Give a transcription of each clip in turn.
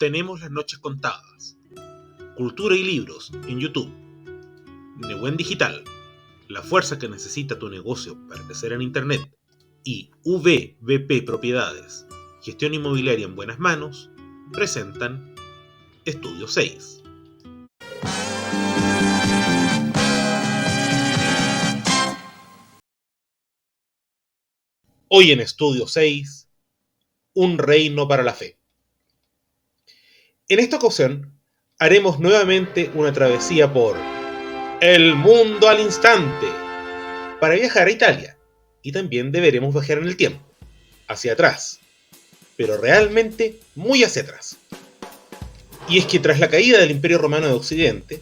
tenemos las noches contadas. Cultura y libros en YouTube. Nehuen Digital, la fuerza que necesita tu negocio para crecer en Internet. Y VBP Propiedades, gestión inmobiliaria en buenas manos, presentan Estudio 6. Hoy en Estudio 6, un reino para la fe. En esta ocasión, haremos nuevamente una travesía por el mundo al instante para viajar a Italia, y también deberemos viajar en el tiempo, hacia atrás, pero realmente muy hacia atrás. Y es que tras la caída del Imperio Romano de Occidente,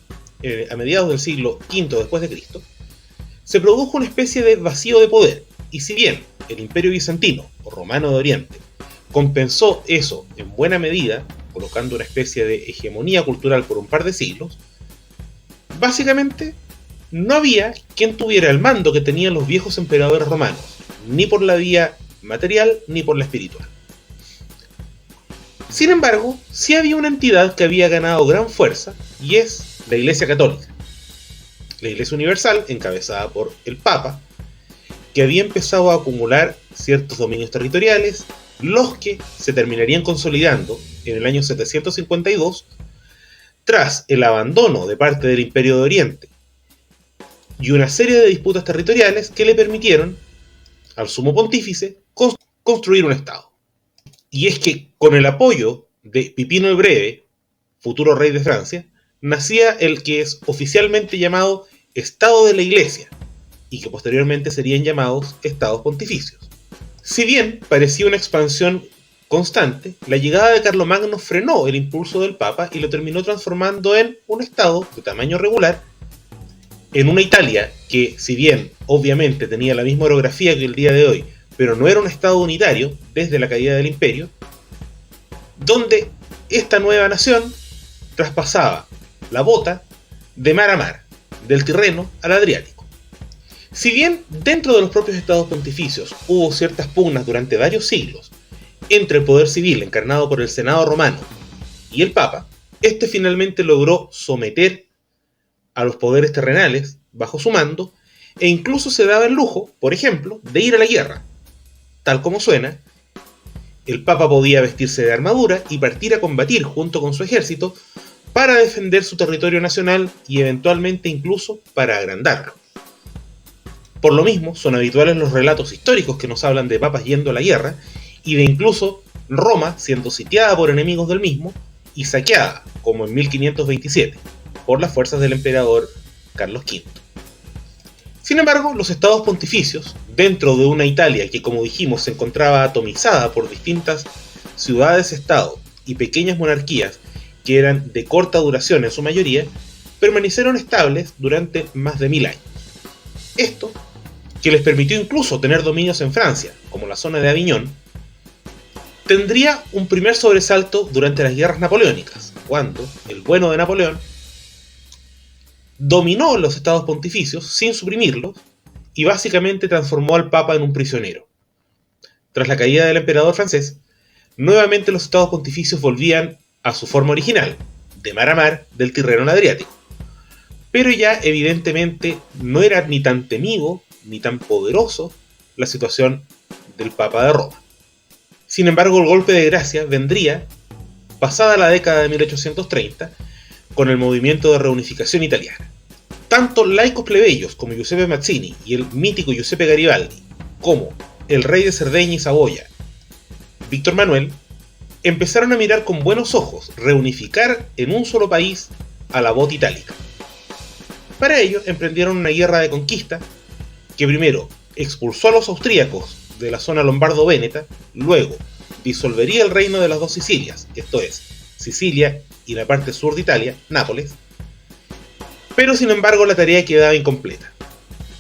a mediados del siglo V después de Cristo, se produjo una especie de vacío de poder, y si bien el Imperio Bizantino o Romano de Oriente compensó eso en buena medida, colocando una especie de hegemonía cultural por un par de siglos, básicamente no había quien tuviera el mando que tenían los viejos emperadores romanos, ni por la vía material ni por la espiritual. Sin embargo, sí había una entidad que había ganado gran fuerza, y es la Iglesia Católica. La Iglesia Universal, encabezada por el Papa, que había empezado a acumular ciertos dominios territoriales, los que se terminarían consolidando en el año 752, tras el abandono de parte del Imperio de Oriente y una serie de disputas territoriales que le permitieron al sumo pontífice construir un estado. Y es que con el apoyo de Pipino el Breve, futuro rey de Francia, nacía el que es oficialmente llamado Estado de la Iglesia, y que posteriormente serían llamados Estados Pontificios. Si bien parecía una expansión constante, la llegada de Carlomagno frenó el impulso del Papa y lo terminó transformando en un Estado de tamaño regular, en una Italia que, si bien obviamente tenía la misma orografía que el día de hoy, pero no era un Estado unitario desde la caída del Imperio, donde esta nueva nación traspasaba la bota de mar a mar, del Tirreno al Adriático. Si bien dentro de los propios estados pontificios hubo ciertas pugnas durante varios siglos entre el poder civil encarnado por el Senado romano y el Papa, este finalmente logró someter a los poderes terrenales bajo su mando e incluso se daba el lujo, por ejemplo, de ir a la guerra. Tal como suena, el Papa podía vestirse de armadura y partir a combatir junto con su ejército para defender su territorio nacional y eventualmente incluso para agrandarlo. Por lo mismo, son habituales los relatos históricos que nos hablan de papas yendo a la guerra y de incluso Roma siendo sitiada por enemigos del mismo y saqueada, como en 1527, por las fuerzas del emperador Carlos V. Sin embargo, los estados pontificios, dentro de una Italia que, como dijimos, se encontraba atomizada por distintas ciudades-estado y pequeñas monarquías que eran de corta duración en su mayoría, permanecieron estables durante más de 1000 años. Esto, que les permitió incluso tener dominios en Francia, como la zona de Aviñón, tendría un primer sobresalto durante las guerras napoleónicas, cuando el bueno de Napoleón dominó los estados pontificios sin suprimirlos y básicamente transformó al Papa en un prisionero. Tras la caída del emperador francés, nuevamente los estados pontificios volvían a su forma original, de mar a mar, del Tirreno al Adriático. Pero ya evidentemente no era ni tan temido ni tan poderoso la situación del Papa de Roma. Sin embargo, el golpe de gracia vendría pasada la década de 1830 con el movimiento de reunificación italiana. Tanto laicos plebeyos como Giuseppe Mazzini y el mítico Giuseppe Garibaldi, como el rey de Cerdeña y Saboya, Víctor Manuel, empezaron a mirar con buenos ojos reunificar en un solo país a la bota itálica. Para ello emprendieron una guerra de conquista que primero expulsó a los austríacos de la zona lombardo-véneta, luego disolvería el reino de las dos Sicilias, esto es, Sicilia y la parte sur de Italia, Nápoles, pero sin embargo la tarea quedaba incompleta.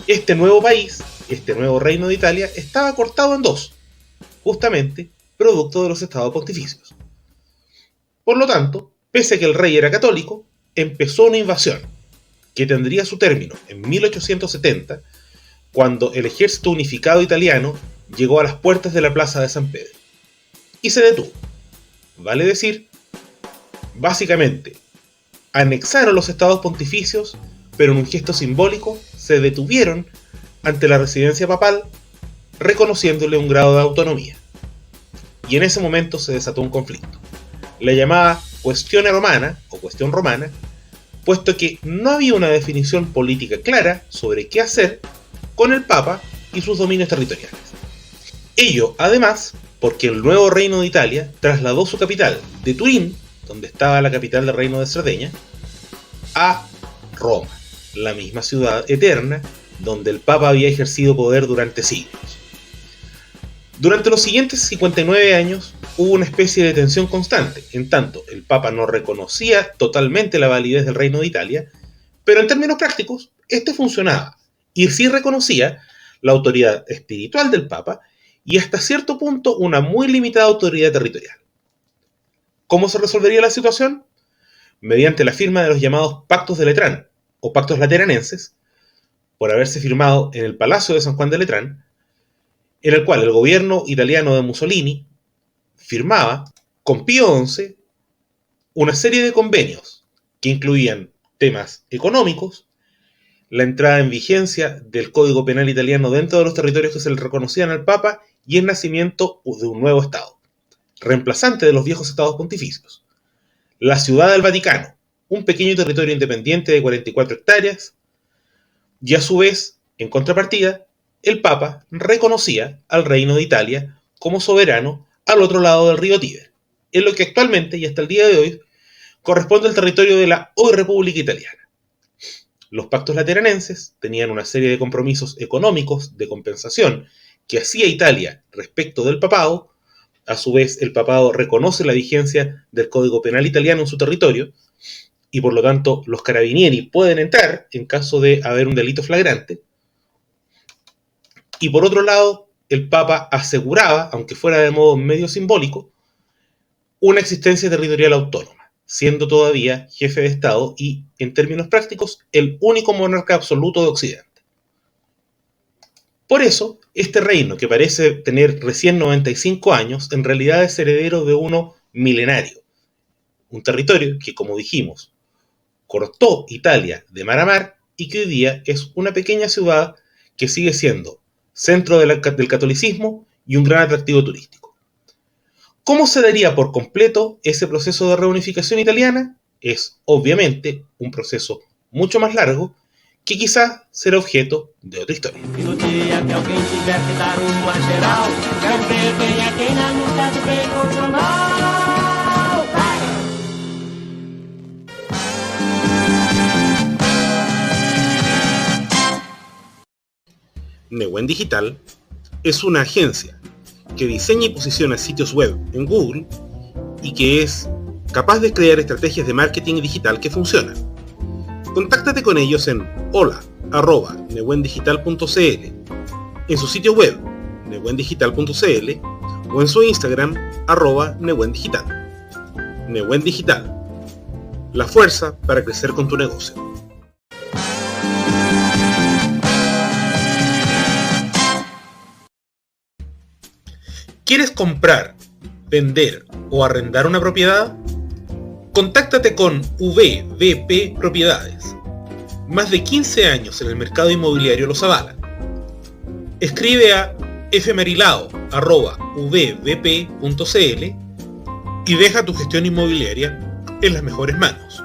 Este nuevo país, este nuevo reino de Italia, estaba cortado en dos, justamente producto de los estados pontificios. Por lo tanto, pese a que el rey era católico, empezó una invasión, que tendría su término en 1870, cuando el ejército unificado italiano llegó a las puertas de la plaza de San Pedro. Y se detuvo. Vale decir Básicamente, anexaron los estados pontificios, pero en un gesto simbólico se detuvieron ante la residencia papal, reconociéndole un grado de autonomía. Y en ese momento se desató un conflicto, la llamada cuestión romana o cuestión romana, puesto que no había una definición política clara sobre qué hacer con el Papa y sus dominios territoriales. Ello, además, porque el nuevo reino de Italia trasladó su capital de Turín, donde estaba la capital del reino de Cerdeña, a Roma, la misma ciudad eterna donde el Papa había ejercido poder durante siglos. Durante los siguientes 59 años hubo una especie de tensión constante, en tanto el Papa no reconocía totalmente la validez del Reino de Italia, pero en términos prácticos, este funcionaba, y sí reconocía la autoridad espiritual del Papa y hasta cierto punto una muy limitada autoridad territorial. ¿Cómo se resolvería la situación? Mediante la firma de los llamados Pactos de Letrán, o Pactos Lateranenses, por haberse firmado en el Palacio de San Juan de Letrán, en el cual el gobierno italiano de Mussolini firmaba con Pío XI una serie de convenios que incluían temas económicos, la entrada en vigencia del Código Penal italiano dentro de los territorios que se le reconocían al Papa y el nacimiento de un nuevo Estado, reemplazante de los viejos estados pontificios. La Ciudad del Vaticano, un pequeño territorio independiente de 44 hectáreas, y a su vez, en contrapartida, el Papa reconocía al Reino de Italia como soberano al otro lado del río Tíber, en lo que actualmente y hasta el día de hoy corresponde al territorio de la hoy República Italiana. Los pactos lateranenses tenían una serie de compromisos económicos de compensación que hacía Italia respecto del papado. A su vez, el papado reconoce la vigencia del Código Penal italiano en su territorio y por lo tanto los carabinieri pueden entrar en caso de haber un delito flagrante. Y por otro lado, el Papa aseguraba, aunque fuera de modo medio simbólico, una existencia territorial autónoma, siendo todavía jefe de Estado y, en términos prácticos, el único monarca absoluto de Occidente. Por eso, este reino, que parece tener recién 95 años, en realidad es heredero de uno milenario. Un territorio que, como dijimos, cortó Italia de mar a mar y que hoy día es una pequeña ciudad que sigue siendo centro del catolicismo y un gran atractivo turístico. ¿Cómo se daría por completo ese proceso de reunificación italiana? Es, obviamente, un proceso mucho más largo que quizás será objeto de otra historia. Newen Digital es una agencia que diseña y posiciona sitios web en Google y que es capaz de crear estrategias de marketing digital que funcionan. Contáctate con ellos en hola@newendigital.cl, en su sitio web newendigital.cl o en su Instagram @newendigital. Newen Digital, la fuerza para crecer con tu negocio. ¿Quieres comprar, vender o arrendar una propiedad? Contáctate con VVP Propiedades. Más de 15 años en el mercado inmobiliario los avalan. Escribe a fmarilao@vvp.cl y deja tu gestión inmobiliaria en las mejores manos.